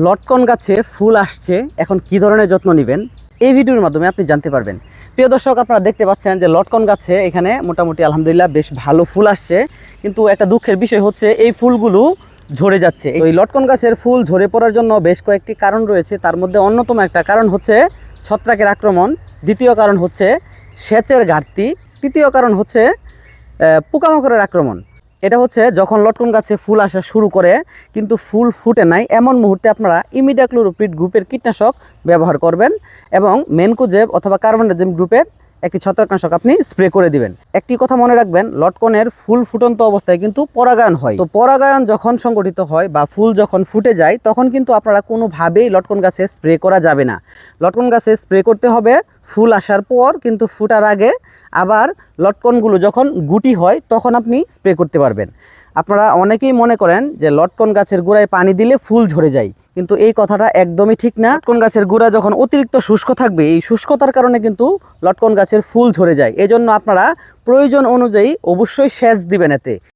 লটকন গাছে ফুল আসছে, এখন কি ধরনের যত্ন নেবেন এই ভিডিওর মাধ্যমে আপনি জানতে পারবেন। প্রিয় দর্শক, আপনারা দেখতে পাচ্ছেন যে লটকন গাছে এখানে মোটামুটি আলহামদুলিল্লাহ বেশ ভালো ফুল আসছে, কিন্তু একটা দুঃখের বিষয় হচ্ছে এই ফুলগুলো ঝরে যাচ্ছে। এই লটকন গাছের ফুল ঝরে পড়ার জন্য বেশ কয়েকটি কারণ রয়েছে, তার মধ্যে অন্যতম একটা কারণ হচ্ছে ছত্রাকের আক্রমণ, দ্বিতীয় কারণ হচ্ছে সেচের ঘাটতি, তৃতীয় কারণ হচ্ছে পোকামাকড়ের আক্রমণ। এটা হচ্ছে যখন লটকন গাছে ফুল আসা শুরু করে কিন্তু ফুল ফুটে নাই, এমন মুহূর্তে আপনারা ইমিডাক্লোরোপিড গ্রুপের কীটনাশক ব্যবহার করবেন এবং মেনকোজেব অথবা কার্বনডাজিম গ্রুপের একটি ছত্রাকনাশক আপনি স্প্রে করে দিবেন। একটি কথা মনে রাখবেন, লটকনের ফুল ফুটন্ত অবস্থায় কিন্তু পরাগায়ন হয়। তো পরাগায়ন যখন সংগঠিত হয় বা ফুল যখন ফুটে যায় তখন কিন্তু আপনারা কোনোভাবেই লটকন গাছে স্প্রে করা যাবে না। লটকন গাছে স্প্রে করতে হবে ফুল আসার পর, কিন্তু ফুটার আগে। আবার লটকনগুলো যখন গুটি হয় তখন আপনি স্প্রে করতে পারবেন। আপনারা অনেকেই মনে করেন যে লটকন গাছের গোড়ায় পানি দিলে ফুল ঝরে যায়, কিন্তু এই কথাটা একদমই ঠিক না। লটকন গাছের গোড়া যখন অতিরিক্ত শুষ্ক থাকবে, এই শুষ্কতার কারণে কিন্তু লটকন গাছের ফুল ঝরে যায়। এজন্য আপনারা প্রয়োজন অনুযায়ী অবশ্যই সেচ দিবেন এতে।